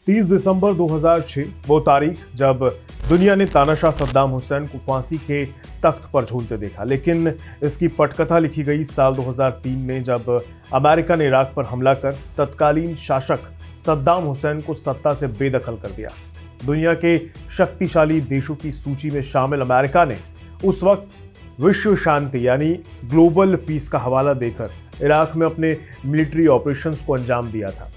30 दिसंबर 2006 वो तारीख जब दुनिया ने तानाशाह सद्दाम हुसैन को फांसी के तख्त पर झूलते देखा। लेकिन इसकी पटकथा लिखी गई साल 2003 में, जब अमेरिका ने इराक पर हमला कर तत्कालीन शासक सद्दाम हुसैन को सत्ता से बेदखल कर दिया। दुनिया के शक्तिशाली देशों की सूची में शामिल अमेरिका ने उस वक्त विश्व शांति यानी ग्लोबल पीस का हवाला देकर इराक में अपने मिलिट्री ऑपरेशंस को अंजाम दिया था,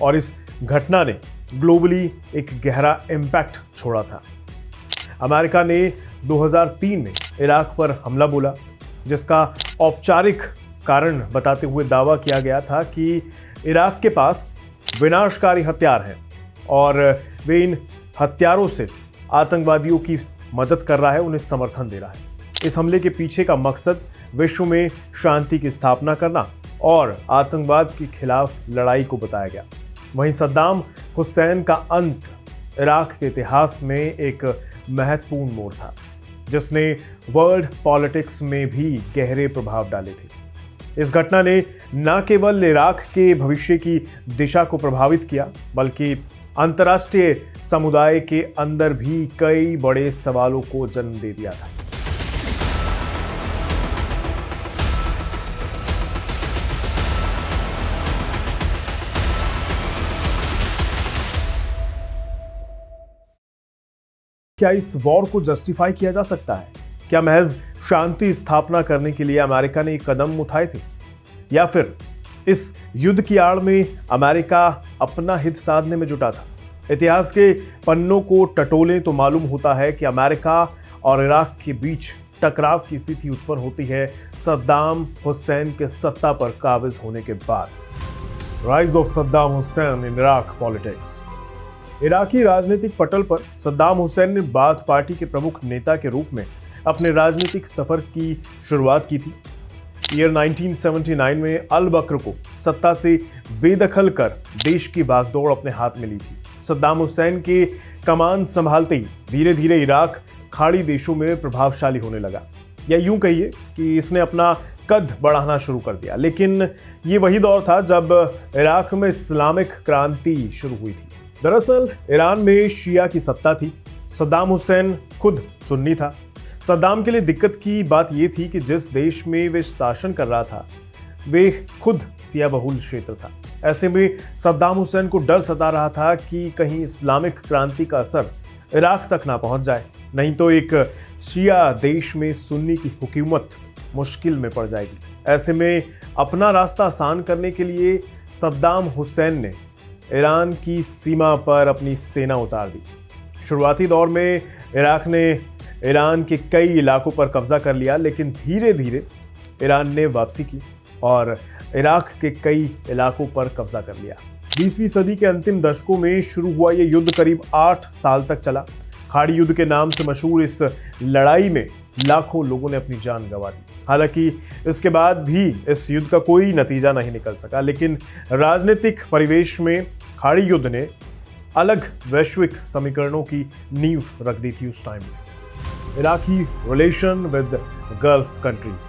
और इस घटना ने ग्लोबली एक गहरा इम्पैक्ट छोड़ा था। अमेरिका ने 2003 में इराक पर हमला बोला, जिसका औपचारिक कारण बताते हुए दावा किया गया था कि इराक के पास विनाशकारी हथियार हैं और वे इन हथियारों से आतंकवादियों की मदद कर रहा है, उन्हें समर्थन दे रहा है। इस हमले के पीछे का मकसद विश्व में शांति की स्थापना करना और आतंकवाद के खिलाफ लड़ाई को बताया गया। वहीं सद्दाम हुसैन का अंत इराक के इतिहास में एक महत्वपूर्ण मोड़ था, जिसने वर्ल्ड पॉलिटिक्स में भी गहरे प्रभाव डाले थे। इस घटना ने न केवल इराक के भविष्य की दिशा को प्रभावित किया, बल्कि अंतर्राष्ट्रीय समुदाय के अंदर भी कई बड़े सवालों को जन्म दे दिया था। क्या इस वॉर को जस्टिफाई किया जा सकता है? क्या महज शांति स्थापना करने के लिए अमेरिका ने कदम उठाए थे, या फिर इस युद्ध की आड़ में अमेरिका अपना हित साधने में जुटा था? इतिहास के पन्नों को टटोलें तो मालूम होता है कि अमेरिका और इराक के बीच टकराव की स्थिति उत्पन्न होती है सद्दाम हुसैन के सत्ता पर काबिज होने के बाद। Rise of Saddam Hussain in Iraq politics. Iraqi राजनीतिक पटल पर सद्दाम हुसैन ने बाथ पार्टी के प्रमुख नेता के रूप में अपने राजनीतिक सफर की शुरुआत की थी। ईयर 1979 में अल बकर को सत्ता से बेदखल कर देश की बागडोर अपने हाथ में ली थी। सद्दाम हुसैन के कमान संभालते ही धीरे धीरे इराक खाड़ी देशों में प्रभावशाली होने लगा, या यूं कहिए कि इसने अपना कद बढ़ाना शुरू कर दिया। लेकिन ये वही दौर था जब इराक में इस्लामिक क्रांति शुरू हुई थी। दरअसल ईरान में शिया की सत्ता थी, सद्दाम हुसैन खुद सुन्नी था। सद्दाम के लिए दिक्कत की बात यह थी कि जिस देश में वे शासन कर रहा था वे खुद शिया बहुल क्षेत्र था। ऐसे में सद्दाम हुसैन को डर सता रहा था कि कहीं इस्लामिक क्रांति का असर इराक तक ना पहुंच जाए, नहीं तो एक शिया देश में सुन्नी की हुकूमत मुश्किल में पड़ जाएगी। ऐसे में अपना रास्ता आसान करने के लिए सद्दाम हुसैन ने ईरान की सीमा पर अपनी सेना उतार दी। शुरुआती दौर में इराक ने ईरान के कई इलाकों पर कब्जा कर लिया, लेकिन धीरे धीरे ईरान ने वापसी की और इराक के कई इलाकों पर कब्जा कर लिया। 20वीं सदी के अंतिम दशकों में शुरू हुआ ये युद्ध करीब 8 साल तक चला। खाड़ी युद्ध के नाम से मशहूर इस लड़ाई में लाखों लोगों ने अपनी जान गंवा दी। हालांकि इसके बाद भी इस युद्ध का कोई नतीजा नहीं निकल सका, लेकिन राजनीतिक परिवेश में खाड़ी युद्ध ने अलग वैश्विक समीकरणों की नींव रख दी थी उस टाइम में। Iraqi relation with gulf countries.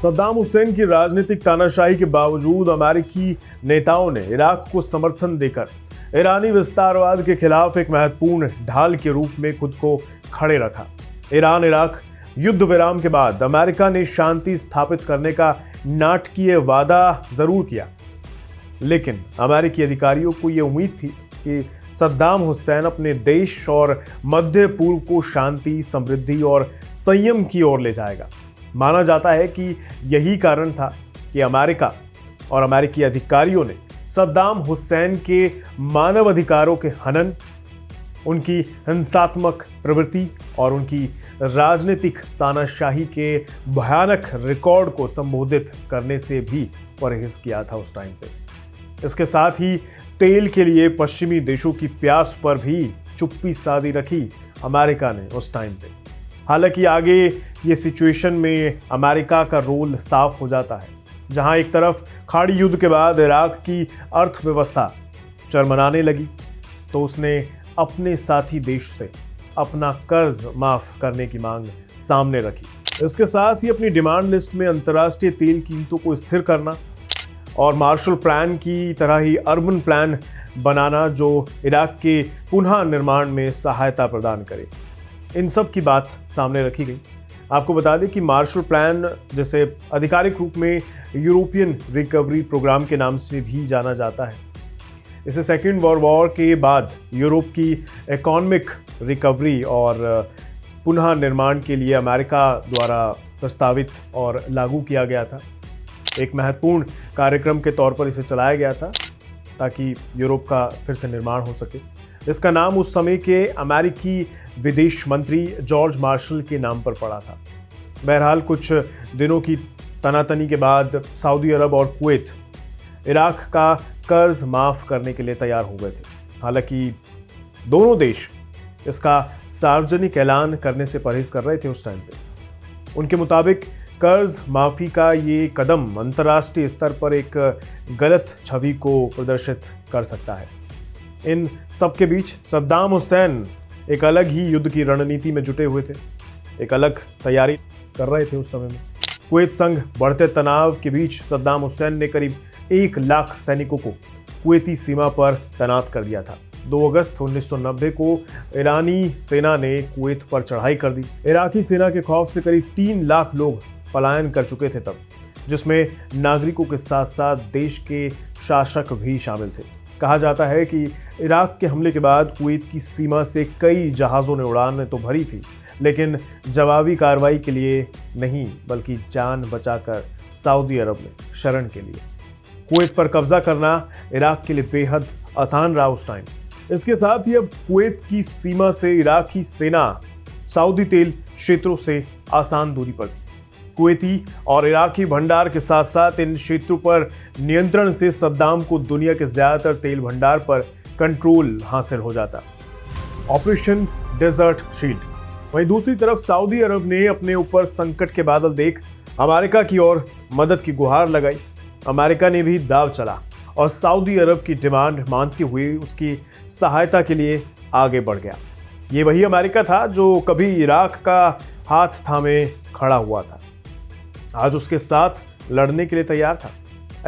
Saddam Hussain की राजनीतिक तानाशाही के बावजूद अमेरिकी नेताओं ने इराक को समर्थन देकर ईरानी विस्तारवाद के खिलाफ एक महत्वपूर्ण ढाल के रूप में खुद को खड़े रखा। ईरान इराक युद्ध विराम के बाद अमेरिका ने शांति स्थापित करने का नाटकीय वादा जरूर किया, लेकिन अमेरिकी अधिकारियों को यह उम्मीद थी कि सद्दाम हुसैन अपने देश और मध्य पूर्व को शांति, समृद्धि और संयम की ओर ले जाएगा। माना जाता है कि यही कारण था कि अमेरिका और अमेरिकी अधिकारियों ने सद्दाम हुसैन के मानव अधिकारों के हनन, उनकी हिंसात्मक प्रवृत्ति और उनकी राजनीतिक तानाशाही के भयानक रिकॉर्ड को संबोधित करने से भी परहेज किया था उस टाइम पे। इसके साथ ही तेल के लिए पश्चिमी देशों की प्यास पर भी चुप्पी साधी रखी अमेरिका ने उस टाइम पे। हालांकि आगे ये सिचुएशन में अमेरिका का रोल साफ हो जाता है, जहां एक तरफ खाड़ी युद्ध के बाद इराक की अर्थव्यवस्था चरमराने लगी, तो उसने अपने साथी देश से अपना कर्ज माफ करने की मांग सामने रखी। इसके साथ ही अपनी डिमांड लिस्ट में अंतर्राष्ट्रीय तेल कीमतों को स्थिर करना और मार्शल प्लान की तरह ही अर्बन प्लान बनाना जो इराक के पुनः निर्माण में सहायता प्रदान करे। इन सब की बात सामने रखी गई। आपको बता दें कि मार्शल प्लान, जिसे आधिकारिक रूप में यूरोपियन रिकवरी प्रोग्राम के नाम से भी जाना जाता है, इसे सेकेंड वर्ल्ड वॉर के बाद यूरोप की इकोनॉमिक रिकवरी और पुनः निर्माण के लिए अमेरिका द्वारा प्रस्तावित और लागू किया गया था। एक महत्वपूर्ण कार्यक्रम के तौर पर इसे चलाया गया था ताकि यूरोप का फिर से निर्माण हो सके। इसका नाम उस समय के अमेरिकी विदेश मंत्री जॉर्ज मार्शल के नाम पर पड़ा था। बहरहाल कुछ दिनों की तनातनी के बाद सऊदी अरब और कुवैत इराक का कर्ज माफ करने के लिए तैयार हो गए थे। हालांकि दोनों देश इसका सार्वजनिक ऐलान करने से परहेज कर रहे थे उस टाइम पे। उनके मुताबिक कर्ज माफी का ये कदम अंतर्राष्ट्रीय स्तर पर एक गलत छवि को प्रदर्शित कर सकता है। इन सबके बीच सद्दाम हुसैन एक अलग ही युद्ध की रणनीति में जुटे हुए थे, एक अलग तैयारी कर रहे थे उस समय में। कुवैत संग बढ़ते तनाव के बीच सद्दाम हुसैन ने करीब 1 लाख सैनिकों को कुवैती सीमा पर तैनात कर दिया था। 2 अगस्त 1990 को ईरानी सेना ने कुवैत पर चढ़ाई कर दी। इराकी सेना के खौफ से करीब 3 लाख लोग पलायन कर चुके थे तब, जिसमें नागरिकों के साथ साथ देश के शासक भी शामिल थे। कहा जाता है कि इराक के हमले के बाद कुवैत की सीमा से कई जहाज़ों ने उड़ान तो भरी थी, लेकिन जवाबी कार्रवाई के लिए नहीं, बल्कि जान बचाकर सऊदी अरब में शरण के लिए। कुवैत पर कब्जा करना इराक के लिए बेहद आसान रहा उस टाइम। इसके साथ ही अब कुवैत की सीमा से इराकी सेना सऊदी तेल क्षेत्रों से आसान दूरी पर थी। कुवैती और इराकी भंडार के साथ साथ इन क्षेत्रों पर नियंत्रण से सद्दाम को दुनिया के ज्यादातर तेल भंडार पर कंट्रोल हासिल हो जाता। Operation desert shield. वहीं दूसरी तरफ सऊदी अरब ने अपने ऊपर संकट के बादल देख अमेरिका की ओर मदद की गुहार लगाई। अमेरिका ने भी दाव चला और सऊदी अरब की डिमांड मानते हुए उसकी सहायता के लिए आगे बढ़ गया। ये वही अमेरिका था जो कभी इराक का हाथ थामे खड़ा हुआ था, आज उसके साथ लड़ने के लिए तैयार था।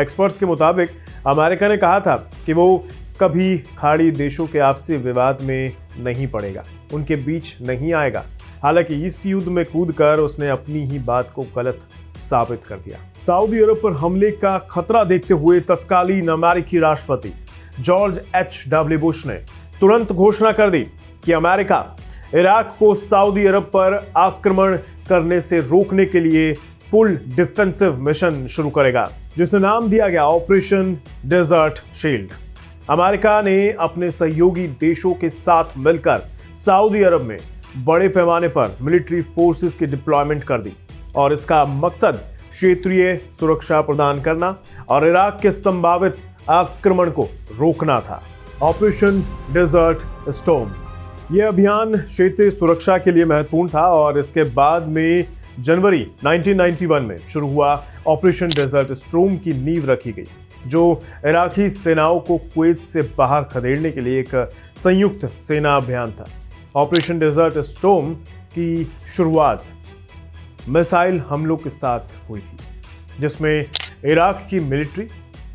एक्सपर्ट्स के मुताबिक अमेरिका ने कहा था कि वो कभी खाड़ी देशों के आपसी विवाद में नहीं पड़ेगा, उनके बीच नहीं आएगा। हालांकि इस युद्ध में कूदकर उसने अपनी ही बात को गलत साबित कर दिया। सऊदी अरब पर हमले का खतरा देखते हुए तत्कालीन अमेरिकी राष्ट्रपति जॉर्ज H.W. बुश ने तुरंत घोषणा कर दी कि अमेरिका इराक को सऊदी अरब पर आक्रमण करने से रोकने के लिए फुल डिफेंसिव मिशन शुरू करेगा, जिसे नाम दिया गया ऑपरेशन डेजर्ट शील्ड। अमेरिका ने अपने सहयोगी देशों के साथ मिलकर सऊदी अरब में बड़े पैमाने पर मिलिट्री फोर्सेस की डिप्लॉयमेंट कर दी और इसका मकसद क्षेत्रीय सुरक्षा प्रदान करना और इराक के संभावित आक्रमण को रोकना था। Operation desert storm. यह अभियान क्षेत्रीय सुरक्षा के लिए महत्वपूर्ण था और इसके बाद में जनवरी 1991 में शुरू हुआ ऑपरेशन डेजर्ट स्टॉर्म की नींव रखी गई, जो इराकी सेनाओं को कुवैत से बाहर खदेड़ने के लिए एक संयुक्त सेना अभियान था। ऑपरेशन डेजर्ट स्टॉर्म की शुरुआत मिसाइल हमलों के साथ हुई थी, जिसमें इराक की मिलिट्री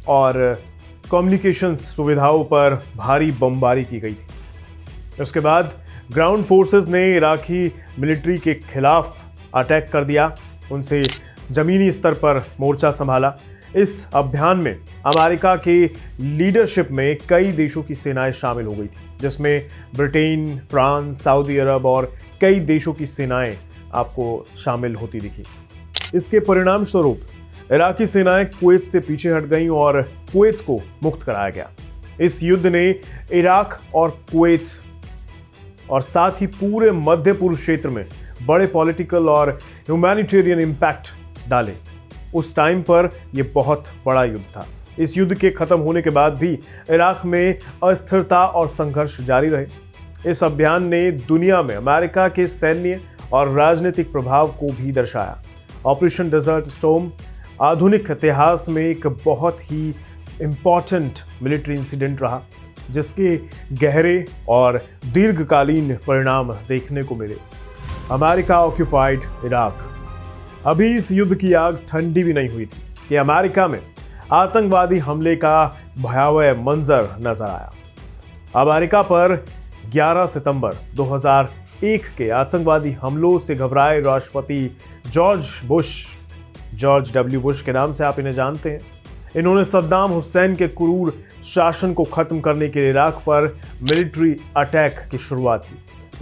और कम्युनिकेशंस सुविधाओं पर भारी बमबारी की गई थी। उसके बाद ग्राउंड फोर्सेस ने इराकी मिलिट्री के खिलाफ अटैक कर दिया, उनसे जमीनी स्तर पर मोर्चा संभाला। इस अभियान में अमेरिका के लीडरशिप में कई देशों की सेनाएं शामिल हो गई थी, जिसमें ब्रिटेन, फ्रांस, सऊदी अरब और कई देशों की सेनाएं आपको शामिल होती दिखी। इसके परिणाम स्वरूप इराकी सेनाएं कुवैत से पीछे हट गईं और कुवैत को मुक्त कराया गया। इस युद्ध ने इराक और कुवैत और साथ ही पूरे मध्य पूर्व क्षेत्र में बड़े पॉलिटिकल और ह्यूमैनिटेरियन इम्पैक्ट डाले। उस टाइम पर यह बहुत बड़ा युद्ध था। इस युद्ध के खत्म होने के बाद भी इराक में अस्थिरता और संघर्ष जारी रहे। इस अभियान ने दुनिया में अमेरिका के सैन्य और राजनीतिक प्रभाव को भी दर्शाया। ऑपरेशन डेजर्ट स्टॉर्म आधुनिक इतिहास में एक बहुत ही इम्पॉर्टेंट मिलिट्री इंसिडेंट रहा, जिसके गहरे और दीर्घकालीन परिणाम देखने को मिले। America occupied Iraq. अभी इस युद्ध की आग ठंडी भी नहीं हुई थी कि अमेरिका में आतंकवादी हमले का भयावह मंजर नजर आया। अमेरिका पर 11 सितंबर 2001 के आतंकवादी हमलों से घबराए राष्ट्रपति जॉर्ज डब्ल्यू बुश के नाम से आप इन्हें जानते हैं। इन्होंने सद्दाम हुसैन के क्रूर शासन को खत्म करने के लिए इराक पर मिलिट्री अटैक की शुरुआत की।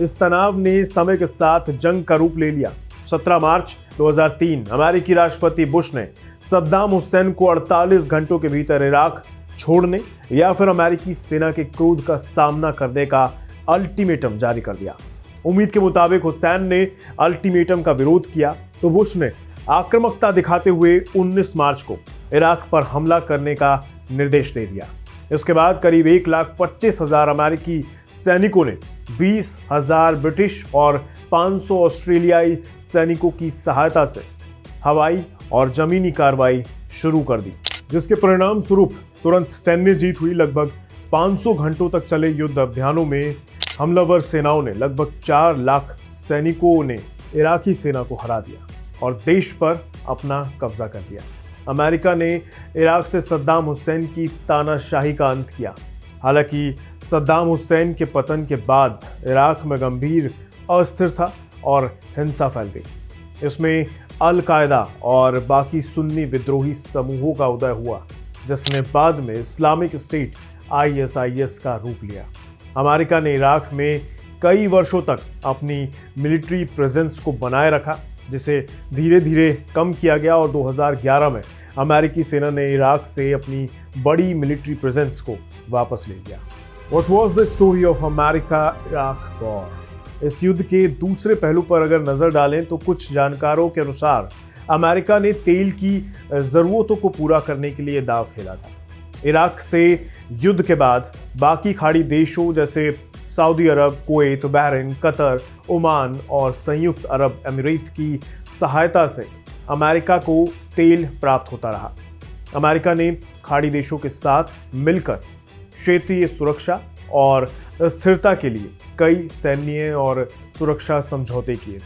इस तनाव ने समय के साथ जंग का रूप ले लिया। 17 मार्च 2003 अमेरिकी राष्ट्रपति बुश ने सद्दाम हुसैन को 48 घंटों के भीतर इराक छोड़ने या फिर अमेरिकी सेना के क्रोध का सामना करने का अल्टीमेटम जारी कर दिया। उम्मीद के मुताबिक हुसैन ने अल्टीमेटम का विरोध किया तो बुश ने आक्रामकता दिखाते हुए 19 मार्च को इराक पर हमला करने का निर्देश दे दिया। इसके बाद करीब 1,25,000 अमेरिकी सैनिकों ने 20,000 ब्रिटिश और 500 ऑस्ट्रेलियाई सैनिकों की सहायता से हवाई और जमीनी कार्रवाई शुरू कर दी, जिसके परिणाम स्वरूप तुरंत सैन्य जीत हुई। लगभग 500 घंटों तक चले युद्ध अभियानों में हमलावर सेनाओं ने लगभग 4 लाख सैनिकों ने इराकी सेना को हरा दिया और देश पर अपना कब्जा कर लिया। अमेरिका ने इराक से सद्दाम हुसैन की तानाशाही का अंत किया। हालांकि सद्दाम हुसैन के पतन के बाद इराक में गंभीर अस्थिरता और हिंसा फैल गई। इसमें अल कायदा और बाकी सुन्नी विद्रोही समूहों का उदय हुआ, जिसने बाद में इस्लामिक स्टेट ISIS का रूप लिया। अमेरिका ने इराक में कई वर्षों तक अपनी मिलिट्री प्रेजेंस को बनाए रखा, जिसे धीरे धीरे कम किया गया और 2011 में अमेरिकी सेना ने इराक से अपनी बड़ी मिलिट्री प्रेजेंस को वापस ले लिया। What was the story of America-Iraq War? इस युद्ध के दूसरे पहलू पर अगर नजर डालें तो कुछ जानकारों के अनुसार अमेरिका ने तेल की जरूरतों को पूरा करने के लिए दांव खेला था। इराक से युद्ध के बाद बाकी खाड़ी देशों जैसे सऊदी अरब, कुवैत, बहरीन, कतर, ओमान और संयुक्त अरब अमीरात की सहायता से अमेरिका को तेल प्राप्त होता रहा। अमेरिका ने खाड़ी देशों के साथ मिलकर क्षेत्रीय सुरक्षा और स्थिरता के लिए कई सैन्य और सुरक्षा समझौते किए थे।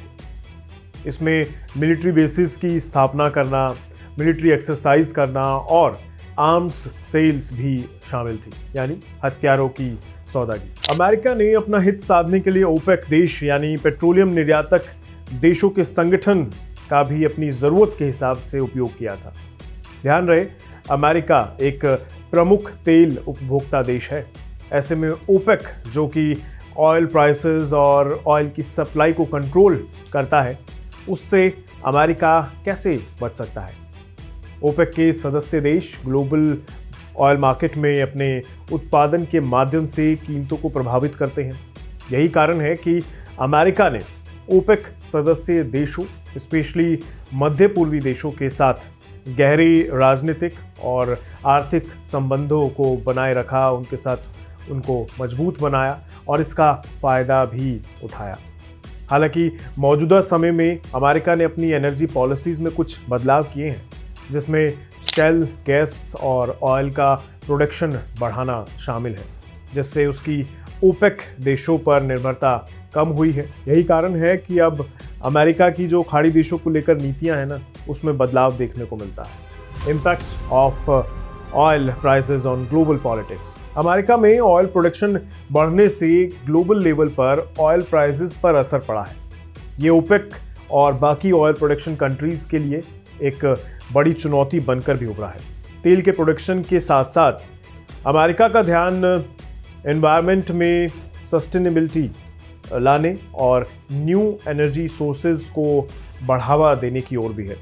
इसमें मिलिट्री बेसिस की स्थापना करना, मिलिट्री एक्सरसाइज करना और आर्म्स सेल्स भी शामिल थी, यानी हथियारों की सौदागी। अमेरिका ने अपना हित साधने के लिए ओपेक देश यानी पेट्रोलियम निर्यातक देशों के संगठन का भी अपनी जरूरत के हिसाब से उपयोग किया था। ध्यान रहे, अमेरिका एक प्रमुख तेल उपभोक्ता देश है। ऐसे में ओपेक, जो कि ऑयल प्राइसेस और ऑयल की सप्लाई को कंट्रोल करता है, उससे अमेरिका कैसे बच सकता है? ओपेक के सदस्य देश ग्लोबल ऑयल मार्केट में अपने उत्पादन के माध्यम से कीमतों को प्रभावित करते हैं। यही कारण है कि अमेरिका ने ओपेक सदस्य देशों, स्पेशली मध्य पूर्वी देशों के साथ गहरे राजनीतिक और आर्थिक संबंधों को बनाए रखा, उनके साथ उनको मजबूत बनाया और इसका फायदा भी उठाया। हालांकि मौजूदा समय में अमेरिका ने अपनी एनर्जी पॉलिसीज में कुछ बदलाव किए हैं, जिसमें शेल गैस और ऑयल का प्रोडक्शन बढ़ाना शामिल है, जिससे उसकी ओपेक देशों पर निर्भरता कम हुई है। यही कारण है कि अब अमेरिका की जो खाड़ी देशों को लेकर नीतियां हैं ना, उसमें बदलाव देखने को मिलता है। Impact of oil prices on global politics. America में ऑयल प्रोडक्शन बढ़ने से ग्लोबल लेवल पर ऑयल प्राइसेस पर असर पड़ा है। ये ओपेक और बाकी ऑयल प्रोडक्शन कंट्रीज के लिए एक बड़ी चुनौती बनकर भी उभरा है। तेल के प्रोडक्शन के साथ साथ अमेरिका का ध्यान एनवायरनमेंट में सस्टेनेबिलिटी लाने और न्यू एनर्जी सोर्सेज को बढ़ावा देने की ओर भी है।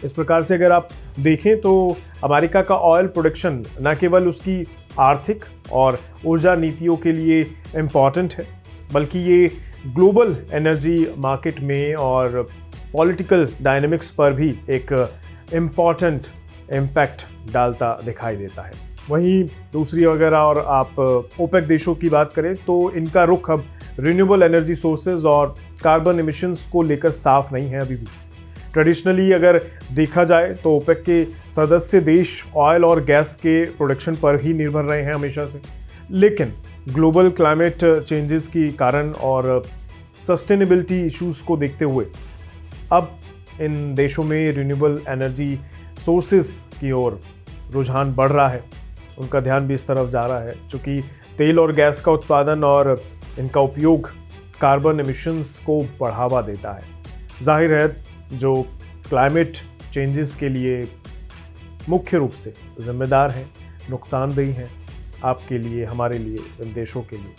इस प्रकार से अगर आप देखें तो अमेरिका का ऑयल प्रोडक्शन न केवल उसकी आर्थिक और ऊर्जा नीतियों के लिए इम्पॉर्टेंट है, बल्कि ये ग्लोबल एनर्जी मार्केट में और पॉलिटिकल डायनेमिक्स पर भी एक इम्पॉर्टेंट इम्पैक्ट डालता दिखाई देता है। वहीं दूसरी अगर और आप ओपेक देशों की बात करें तो इनका रुख अब रिन्यूएबल एनर्जी सोर्सेज और कार्बन एमिशंस को लेकर साफ नहीं है अभी भी। ट्रेडिशनली अगर देखा जाए तो ओपेक के सदस्य देश ऑयल और गैस के प्रोडक्शन पर ही निर्भर रहे हैं हमेशा से, लेकिन ग्लोबल क्लाइमेट चेंजेस के कारण और सस्टेनेबिलिटी इश्यूज को देखते हुए अब इन देशों में रिन्यूएबल एनर्जी सोर्सेज की ओर रुझान बढ़ रहा है। उनका ध्यान भी इस तरफ जा रहा है, क्योंकि तेल और गैस का उत्पादन और इनका उपयोग कार्बन एमिशंस को बढ़ावा देता है। जाहिर है जो क्लाइमेट चेंजेस के लिए मुख्य रूप से जिम्मेदार हैं, नुकसानदेही हैं आपके लिए, हमारे लिए, इन देशों के लिए।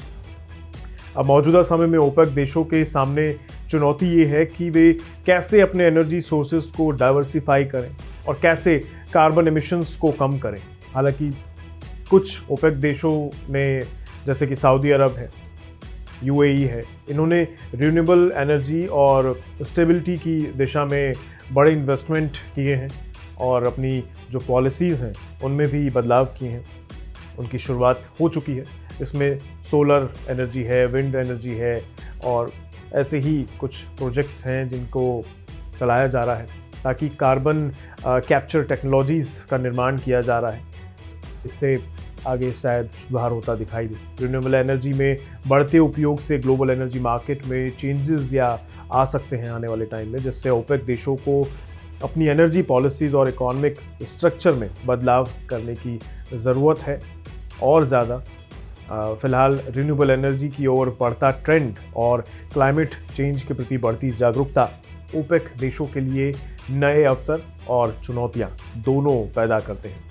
अब मौजूदा समय में ओपेक देशों के सामने चुनौती ये है कि वे कैसे अपने एनर्जी सोर्सेस को डाइवर्सिफाई करें और कैसे कार्बन एमिशंस को कम करें। हालांकि कुछ ओपेक देशों ने, जैसे कि सऊदी अरब है, यूएई है, इन्होंने रिन्यूएबल एनर्जी और स्टेबिलिटी की दिशा में बड़े इन्वेस्टमेंट किए हैं और अपनी जो पॉलिसीज़ हैं उनमें भी बदलाव किए हैं। उनकी शुरुआत हो चुकी है। इसमें सोलर एनर्जी है, विंड एनर्जी है और ऐसे ही कुछ प्रोजेक्ट्स हैं जिनको चलाया जा रहा है ताकि कार्बन कैप्चर टेक्नोलॉजीज़ का निर्माण किया जा रहा है। इससे आगे शायद सुधार होता दिखाई दे। रिन्यूएबल एनर्जी में बढ़ते उपयोग से ग्लोबल एनर्जी मार्केट में चेंजेस या आ सकते हैं आने वाले टाइम में, जिससे ओपेक देशों को अपनी एनर्जी पॉलिसीज़ और इकोनॉमिक स्ट्रक्चर में बदलाव करने की ज़रूरत है। और ज़्यादा फ़िलहाल रिन्यूएबल एनर्जी की ओर बढ़ता ट्रेंड और क्लाइमेट चेंज के प्रति बढ़ती जागरूकता ओपेक देशों के लिए नए अवसर और चुनौतियां दोनों पैदा करते हैं।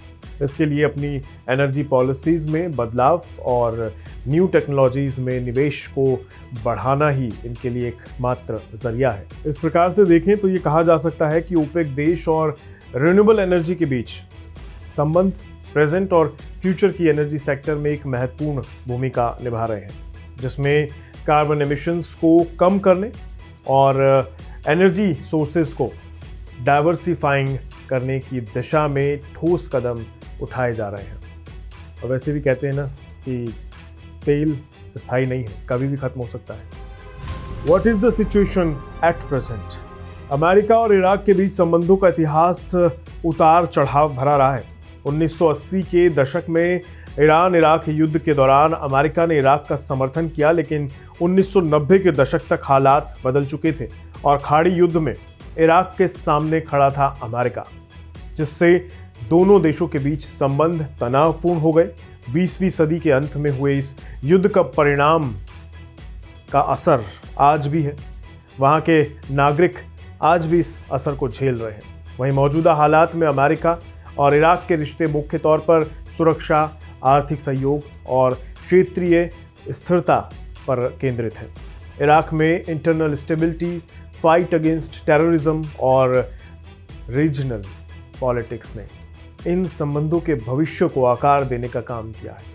इसके लिए अपनी एनर्जी पॉलिसीज़ में बदलाव और न्यू टेक्नोलॉजीज़ में निवेश को बढ़ाना ही इनके लिए एक मात्र जरिया है। इस प्रकार से देखें तो ये कहा जा सकता है कि ओपेक देश और रिन्यूएबल एनर्जी के बीच संबंध प्रेजेंट और फ्यूचर की एनर्जी सेक्टर में एक महत्वपूर्ण भूमिका निभा रहे हैं, जिसमें कार्बन एमिशंस को कम करने और एनर्जी सोर्सेज को डाइवर्सिफाइंग करने की दिशा में ठोस कदम उठाए जा रहे हैं। और वैसे भी कहते हैं ना कि तेल स्थायी नहीं है, कभी भी खत्म हो सकता है। What is the situation at present? America और इराक के बीच संबंधों का इतिहास उतार चढ़ाव भरा रहा है। 1980 के दशक में ईरान इराक युद्ध के दौरान अमेरिका ने इराक का समर्थन किया, लेकिन 1990 के दशक तक हालात बदल चुके थे और खाड़ी युद्ध में इराक के सामने खड़ा था अमेरिका, जिससे दोनों देशों के बीच संबंध तनावपूर्ण हो गए। 20वीं सदी के अंत में हुए इस युद्ध का परिणाम का असर आज भी है। वहाँ के नागरिक आज भी इस असर को झेल रहे हैं। वहीं मौजूदा हालात में अमेरिका और इराक के रिश्ते मुख्य तौर पर सुरक्षा, आर्थिक सहयोग और क्षेत्रीय स्थिरता पर केंद्रित है। इराक में internal stability, fight against terrorism और रीजनल पॉलिटिक्स ने इन संबंधों के भविष्य को आकार देने का काम किया है।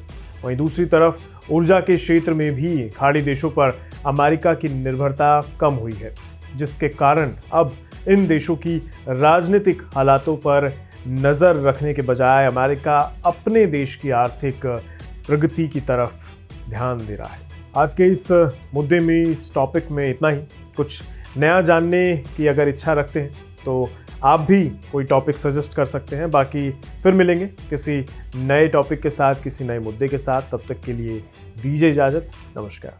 वहीं दूसरी तरफ ऊर्जा के क्षेत्र में भी खाड़ी देशों पर अमेरिका की निर्भरता कम हुई है, जिसके कारण अब इन देशों की राजनीतिक हालातों पर नज़र रखने के बजाय अमेरिका अपने देश की आर्थिक प्रगति की तरफ ध्यान दे रहा है। आज के इस मुद्दे में, इस टॉपिक में इतना ही। कुछ नया जानने की अगर इच्छा रखते हैं तो आप भी कोई टॉपिक सजेस्ट कर सकते हैं। बाकी फिर मिलेंगे किसी नए टॉपिक के साथ, किसी नए मुद्दे के साथ। तब तक के लिए दीजिए इजाज़त। नमस्कार।